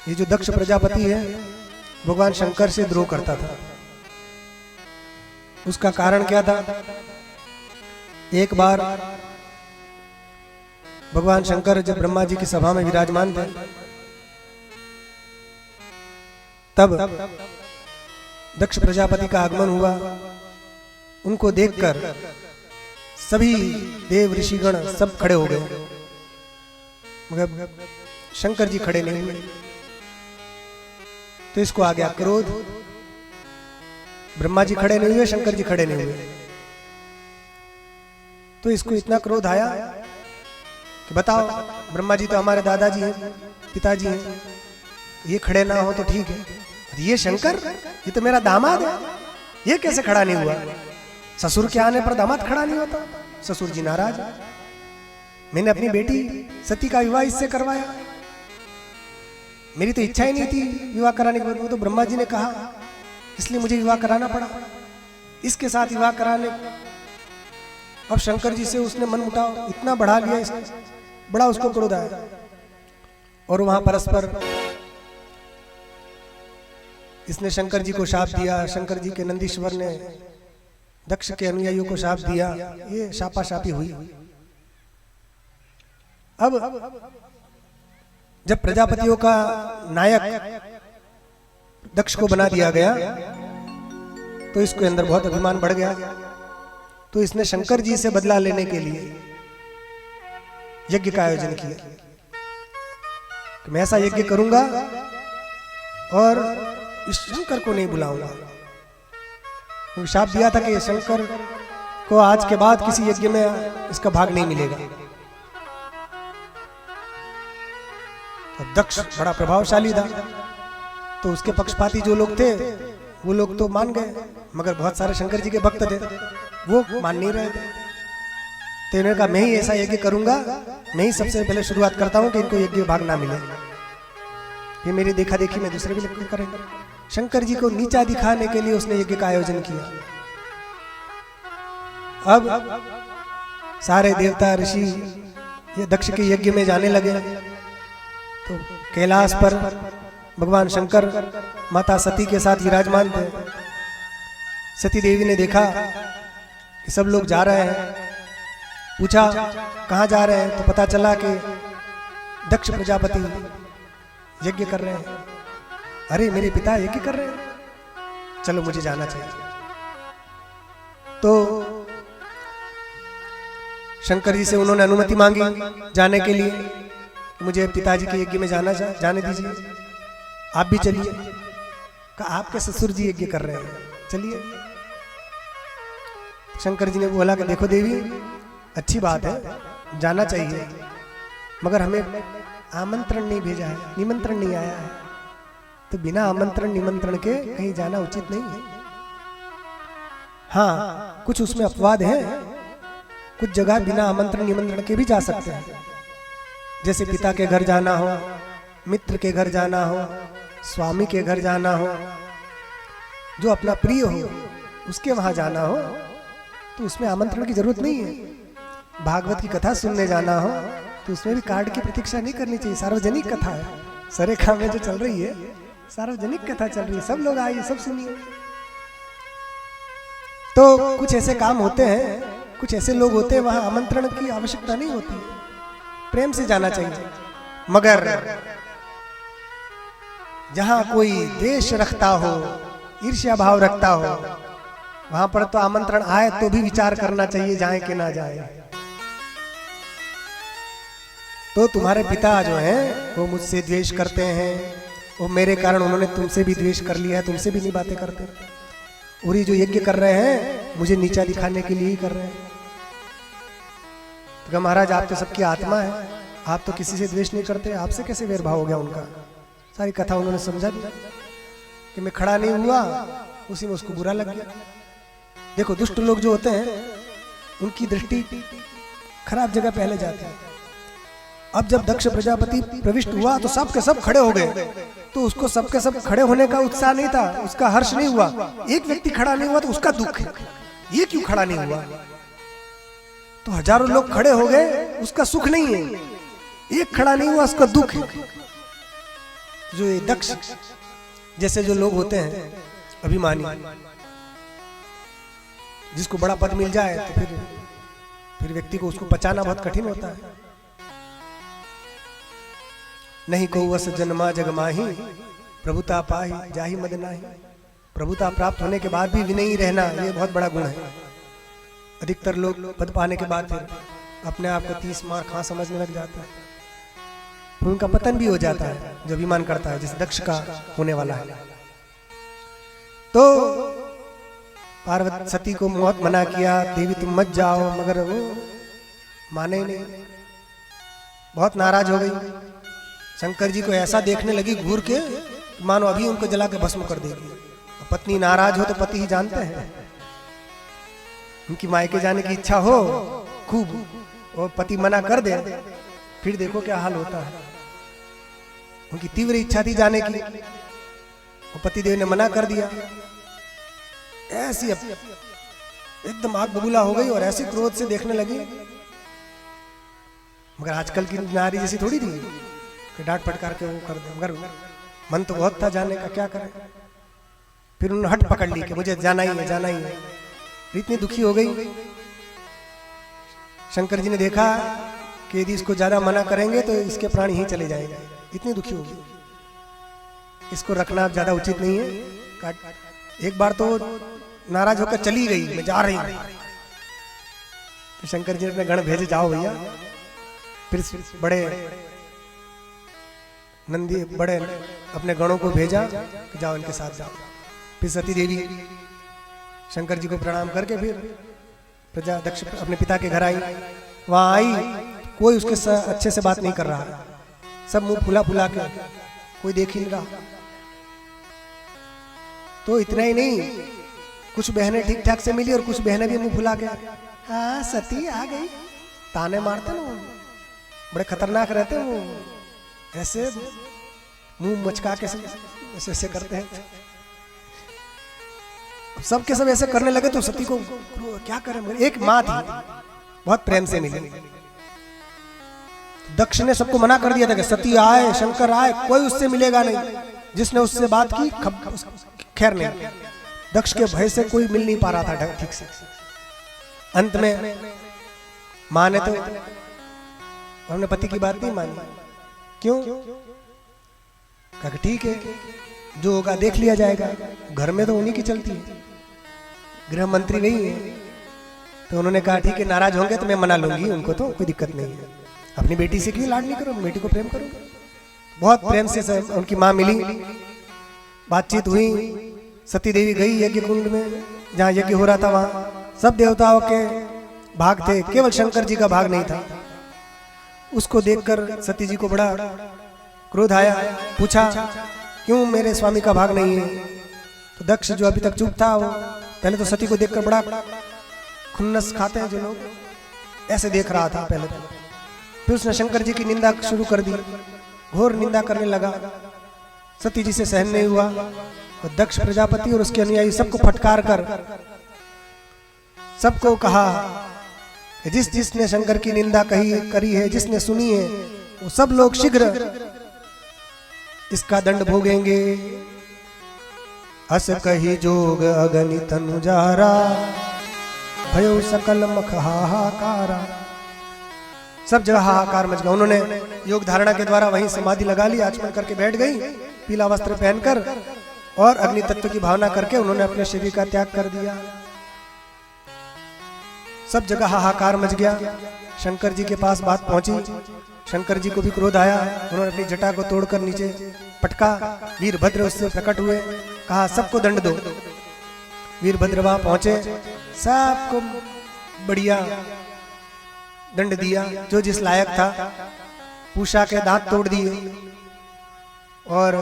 ये जो दक्ष प्रजापति है भगवान शंकर से द्रोह करता था। उसका कारण क्या था? एक बार भगवान शंकर जब ब्रह्मा जी की सभा में विराजमान थे, तब दक्ष प्रजापति का आगमन हुआ। उनको देखकर सभी देव ऋषिगण सब खड़े हो गए, मगर शंकर जी खड़े नहीं हुए। तो इसको आ गया क्रोध। ब्रह्मा जी खड़े नहीं हुए, शंकर जी खड़े नहीं हुए, तो इसको इतना क्रोध आया कि बताओ, ब्रह्मा जी तो हमारे दादाजी हैं, पिताजी हैं, ये खड़े ना हो तो ठीक है, ये शंकर, ये तो मेरा दामाद है, ये कैसे खड़ा नहीं हुआ? ससुर के आने पर दामाद खड़ा नहीं होता। ससुर जी नाराज, मैंने अपनी बेटी सती का विवाह इससे करवाया, मेरी तो इच्छा ही नहीं थी विवाह कराने की, वो तो ब्रह्मा जी ने कहा, इसलिए मुझे विवाह कराना पड़ा, इसके साथ विवाह कराने। अब शंकर जी से उसने मन मुटाव इतना बढ़ा लिया, इसने बड़ा उसको क्रोध आया। और वहां परस्पर इसने शंकर जी को शाप दिया, शंकर जी के नंदीश्वर ने दक्ष के अनुयायियों को शाप दिया, ये शापाशापी हुई। अब जब प्रजापतियों का नायक दक्ष को बना दिया गया तो इसके अंदर बहुत अभिमान बढ़ गया। तो इसने शंकर जी से बदला लेने के लिए यज्ञ का आयोजन किया कि मैं ऐसा यज्ञ करूंगा और इस शंकर को नहीं बुलाऊंगा। तो शाप दिया था कि शंकर को आज के बाद किसी यज्ञ में इसका भाग नहीं मिलेगा। अब दक्ष बड़ा प्रभावशाली था, तो उसके पक्षपाती जो लोग थे वो लोग तो मान गए, मगर बहुत सारे शंकर जी के भक्त थे वो मान नहीं रहे थे। तो इन्होंने कहा मैं ही ऐसा यज्ञ करूंगा, मैं ही सबसे पहले शुरुआत करता हूं कि इनको यज्ञ भाग ना मिले, ये मेरी देखा देखी में दूसरे भी लोग करेंगे। शंकर जी को नीचा दिखाने के लिए उसने यज्ञ का आयोजन किया। अब सारे देवता ऋषि ये दक्ष के यज्ञ में जाने लगे। तो कैलाश पर भगवान शंकर माता सती के साथ विराजमान थे। सती देवी ने देखा कि सब लोग जा रहे हैं, पूछा कहाँ जा रहे हैं, तो पता चला कि दक्ष प्रजापति यज्ञ कर रहे हैं। अरे मेरे पिता यज्ञ कर रहे हैं, चलो मुझे जाना चाहिए। तो शंकर जी से उन्होंने अनुमति मांगी जाने के लिए, मुझे पिताजी के यज्ञ में जाने दीजिए, आप भी चलिए। कहा आपके ससुर जी यज्ञ कर रहे हैं, चलिए। शंकर जी ने बोला कि देखो देवी, अच्छी बात है, जाना चाहिए, मगर हमें आमंत्रण नहीं भेजा है, निमंत्रण नहीं आया है, तो बिना आमंत्रण निमंत्रण के कहीं जाना उचित नहीं है। हाँ, कुछ उसमें अपवाद हैं, कुछ जगह बिना आमंत्रण निमंत्रण के भी जा सकते हैं, जैसे पिता के घर जाना हो, मित्र के घर जाना हो, स्वामी के घर जाना हो, जो अपना प्रिय हो उसके वहां जाना हो, तो उसमें आमंत्रण की जरूरत नहीं है। भागवत की कथा सुनने जाना हो तो उसमें भी कार्ड की प्रतीक्षा नहीं करनी चाहिए, सार्वजनिक कथा है। सरेखा में जो चल रही है सार्वजनिक कथा चल रही है, सब लोग आइए, सब सुनिए। तो कुछ ऐसे काम होते हैं, कुछ ऐसे लोग होते हैं वहां आमंत्रण की आवश्यकता नहीं होती, प्रेम से जाना चाहिए। मगर जहां कोई द्वेष रखता हो, ईर्ष्या भाव रखता हो, वहां पर तो आमंत्रण आए तो भी विचार करना चाहिए जाए कि ना जाए। तो तुम्हारे पिता जो हैं वो मुझसे द्वेष करते हैं, वो मेरे कारण उन्होंने तुमसे भी द्वेष कर लिया है, तुमसे भी नहीं बातें करते, और ये जो यज्ञ कर रहे हैं मुझे नीचा दिखाने के लिए ही कर रहे हैं। तो महाराज आप तो सबकी आत्मा है, आप तो किसी से द्वेष नहीं करते, आपसे कैसे वैरभाव हो गया उनका? सारी कथा उन्होंने समझा दिया कि मैं खड़ा नहीं हुआ, उसी में उसको बुरा लग गया। देखो दुष्ट लोग जो होते हैं उनकी दृष्टि खराब जगह पहले जाती है। अब जब दक्ष प्रजापति प्रविष्ट हुआ तो सब के सब खड़े हो गए, तो उसको सबके सब खड़े होने का उत्साह नहीं था, उसका हर्ष नहीं हुआ। एक व्यक्ति खड़ा नहीं हुआ तो उसका दुख है, ये क्यों खड़ा नहीं हुआ? तो हजारों लोग खड़े हो गए, उसका सुख नहीं है, एक खड़ा नहीं हुआ उसका दुख है। जो ये दक्ष जैसे जो लोग होते हैं अभिमानी, जिसको बड़ा पद मिल जाए तो फिर व्यक्ति को उसको पचाना बहुत कठिन होता है। नहीं को वस जन्मा जग माही, प्रभुता पाही जाहि मद नाही। प्रभुता प्राप्त होने के बाद भी विनयी रहना, ये बहुत बड़ा गुण है। अधिकतर लोग पद पाने के बाद फिर अपने आप को 30 मार खा समझने लग जाता है, फिर उनका पतन भी हो जाता है जो अभिमान करता है, जैसे दक्ष का होने वाला है। तो पार्वती सती को बहुत मना किया, देवी तुम मत जाओ, मगर वो माने नहीं, बहुत नाराज हो गई। शंकर जी को ऐसा देखने लगी घूर के, मानो अभी उनको जला के भस्म कर देगी। पत्नी नाराज हो तो पति ही जानते हैं, उनकी मायके जाने की इच्छा हो खूब और पति मना कर दे, फिर देखो क्या हाल होता है। उनकी तीव्र इच्छा थी जाने की, और पति देव ने मना कर दिया। ऐसी एकदम आग बबूला हो गई और ऐसी क्रोध से देखने लगी। मगर आजकल की नारी जैसी थोड़ी थी कि डांट फटकार के वो कर दे, मगर मन तो बहुत था जाने का, क्या करें। फिर उन्होंने हट पकड़ ली कि मुझे जाना ही है, जाना ही है। इतनी दुखी हो गई। शंकर जी ने देखा कि यदि इसको ज्यादा मना करेंगे तो इसके प्राण ही चले जाएंगे, इतनी दुखी होगी, इसको रखना ज्यादा उचित नहीं है। एक बार तो नाराज होकर चली गई, मैं जा रही हूं। तो शंकर जी ने अपने गण भेजे, जाओ भैया। फिर बड़े नंदी बड़े अपने गणों को भेजा कि जाओ इनके साथ जाओ। फिर सती देवी शंकर जी को प्रणाम करके फिर प्रजा दक्ष अपने पिता के घर आई। वहां आई, कोई उसके अच्छे से बात नहीं कर रहा, सब मुंह फुला फुला के, कोई देख ही नहीं रहा। तो इतना ही नहीं, कुछ बहनें ठीक ठाक से मिली और कुछ बहनें भी मुंह फुला के, हाँ सती आ गई, ताने मारते ना, बड़े खतरनाक रहते वो, ऐसे मुंह मचका के ऐसे ऐसे करते हैं। सब के सब ऐसे करने लगे तो सती को क्या करें। एक माँ थी, बहुत प्रेम से मिली। दक्ष ने सबको मना कर दिया था कि सती आए, शंकर आए, कोई उससे मिलेगा नहीं। जिसने उससे बात की खैर नहीं, दक्ष के भय से कोई मिल नहीं पा रहा था ठीक से। अंत में माँ ने तो हमने पति की बात नहीं मानी। क्यों? कहा ठीक है, जो होगा देख लिया जाएगा, घर में तो उन्हीं की चलती है, गृह मंत्री वही है। तो उन्होंने कहा ठीक है, नाराज होंगे तो मैं मना लूंगी, उनको तो कोई दिक्कत नहीं है। अपनी बेटी से क्यों लाड नहीं करो, बेटी को प्रेम करो। बहुत प्रेम से उनकी माँ मिली, बातचीत हुई। सती देवी गई यज्ञ कुंड में, जहाँ यज्ञ हो रहा था वहां सब देवताओं के भाग थे, केवल शंकर जी का भाग नहीं था। उसको देखकर सती जी को बड़ा क्रोध आया, पूछा क्यों मेरे स्वामी का भाग नहीं है। तो दक्ष जो अभी तक चुप था, वो पहले तो सती को देखकर बड़ा खुन्नस खाते हैं जो लोग, ऐसे देख रहा था पहले तो। फिर उसने शंकर जी की निंदा शुरू कर दी, घोर निंदा करने लगा। सती जी से सहन नहीं हुआ और दक्ष प्रजापति और उसके अनुयायी सबको फटकार कर सबको कहा कि जिसने शंकर की निंदा करी है, जिसने सुनी है, वो सब लोग शीघ्र इसका दंड भोगेंगे। अस कही जोग अगणित अनुजारा, भयो सकल मख हाहाकारा। सब जगह हाहाकार मच गया। उन्होंने योग धारणा के द्वारा वहीं समाधि लगा ली, आचमन करके बैठ गई, पीला वस्त्र पहनकर, और अग्नि तत्व की भावना करके उन्होंने अपने शरीर का त्याग कर दिया। सब जगह हाहाकार मच गया। शंकर जी के पास बात पहुंची, शंकर जी को भी क्रोध आया। उन्होंने अपनी जटा को तोड़कर नीचे पटका। वीरभद्र उससे प्रकट हुए, कहा सबको दंड दो। वीरभद्र वहां पहुंचे, सबको बढ़िया दंड दिया, जो जिस लायक था। पूषा के दांत तोड़ दिए, और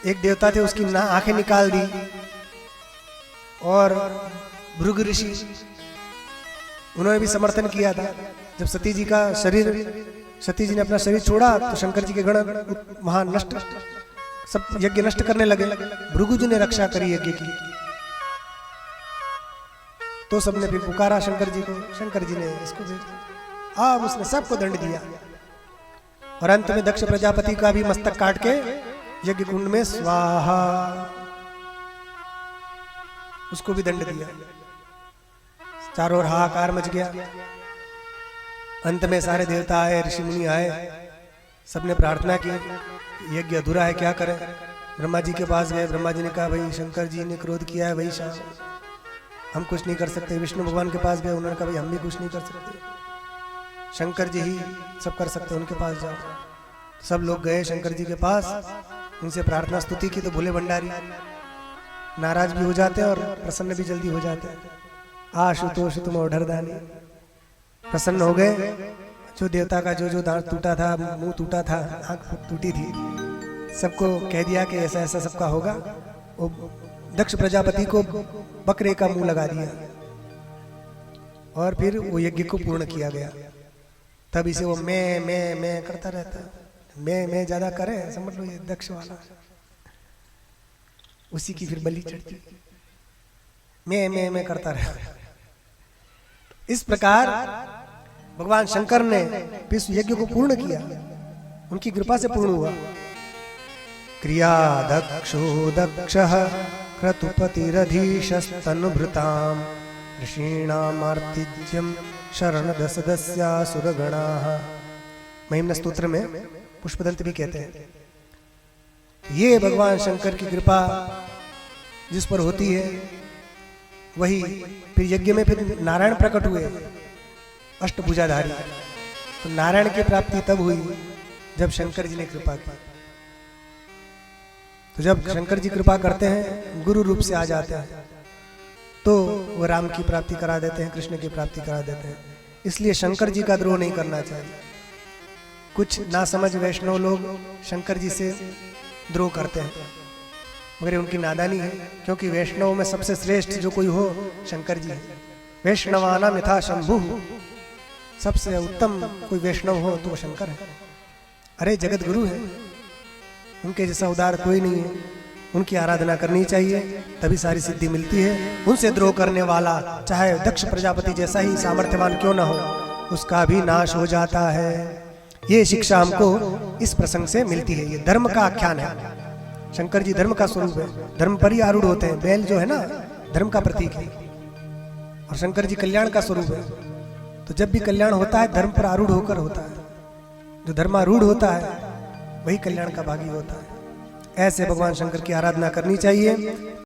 एक देवता थे उसकी आंखें निकाल दी। और भृगु ऋषि उन्होंने भी समर्थन किया था। जब सती जी का शरीर, सती जी ने अपना शरीर छोड़ा तो शंकर जी के गण वहां नष्ट, सब यज्ञ नष्ट करने लगे। भृगु जी ने रक्षा करी यज्ञ की। तो सबने फिर पुकारा शंकर जी को, शंकर जी ने इसको भेजा। अब उसने सबको दंड दिया। और अंत में दक्ष प्रजापति का भी मस्तक काट के यज्ञ कुंड में स्वाहा, उसको भी दंड दिया। चारों ओर हाहाकार मच गया। अंत में सारे देवता आए, ऋषि मुनि आए, सबने प्रार्थना की, यज्ञ अधूरा है, क्या करें। ब्रह्मा जी के पास गए। ब्रह्मा जी ने कहा भाई शंकर जी ने क्रोध किया है, वही शाम, हम कुछ नहीं कर सकते। विष्णु भगवान के पास गए, उन्होंने कहा भाई हम भी कुछ नहीं कर सकते, शंकर जी ही सब कर सकते, उनके पास जाओ। सब लोग गए शंकर जी के पास, उनसे प्रार्थना स्तुति की तो भोले भंडारी नाराज भी हो जाते हैं और प्रसन्न भी जल्दी हो जाते हैं। आशुतोष तुम ओढ़रदानी, प्रसन्न हो गए। जो देवता का जो दांत टूटा था, मुंह टूटा था, आंख टूटी थी, सबको कह दिया कि ऐसा ऐसा सबका होगा। वो दक्ष प्रजापति को बकरे का मुंह लगा दिया और फिर वो यज्ञ को पूर्ण किया गया। तब इसे वो मैं करता रहता है, मैं ज्यादा करे, समझ लो ये दक्ष वाला, उसी की फिर बलि चढ़ती, मैं करता रहता। इस प्रकार भगवान शंकर ने विश्व यज्ञ को पूर्ण किया, उनकी कृपा से पूर्ण हुआ। क्रिया दक्षो दक्षः क्रतुपतिरधीशस्तनुभृताम् ऋषीणामार्तिज्यं शरणदसदस्यासुरगणाः। महिम्न स्तोत्र में पुष्पदंत भी कहते हैं ये भगवान शंकर की कृपा जिस पर होती है वही। फिर यज्ञ में फिर नारायण प्रकट हुए, अष्टभुजाधारी। तो नारायण की प्राप्ति तब हुई जब शंकर जी ने कृपा की। तो जब शंकर जी कृपा करते हैं, गुरु रूप से आ जाते हैं, तो वो राम की प्राप्ति करा देते हैं, कृष्ण की प्राप्ति करा देते हैं। इसलिए शंकर जी का द्रोह नहीं करना चाहिए। कुछ नासमझ वैष्णव लोग शंकर जी से द्रोह करते हैं, मगर उनकी नादानी है, क्योंकि वैष्णव में सबसे श्रेष्ठ जो कोई हो शंकर जी है। वैष्णवानाम यथा शंभु, सबसे उत्तम कोई वैष्णव हो तो वो शंकर है। अरे जगत गुरु है, उनके जैसा उदार कोई नहीं है। उनकी आराधना करनी चाहिए, तभी सारी सिद्धि मिलती है। उनसे द्रोह करने वाला चाहे दक्ष प्रजापति जैसा ही सामर्थ्यवान क्यों ना हो, उसका भी नाश हो जाता है। ये शिक्षा हमको इस प्रसंग से मिलती है। ये धर्म का आख्यान है। शंकर जी धर्म का स्वरूप है, धर्म पर ही आरूढ़ होते हैं। बैल जो है ना, धर्म का प्रतीक है, और शंकर जी कल्याण का स्वरूप है। तो जब भी कल्याण होता है, धर्म पर आरूढ़ होकर होता है। जो धर्मारूढ़ होता है वही कल्याण का भागी होता है। ऐसे भगवान शंकर की आराधना करनी चाहिए।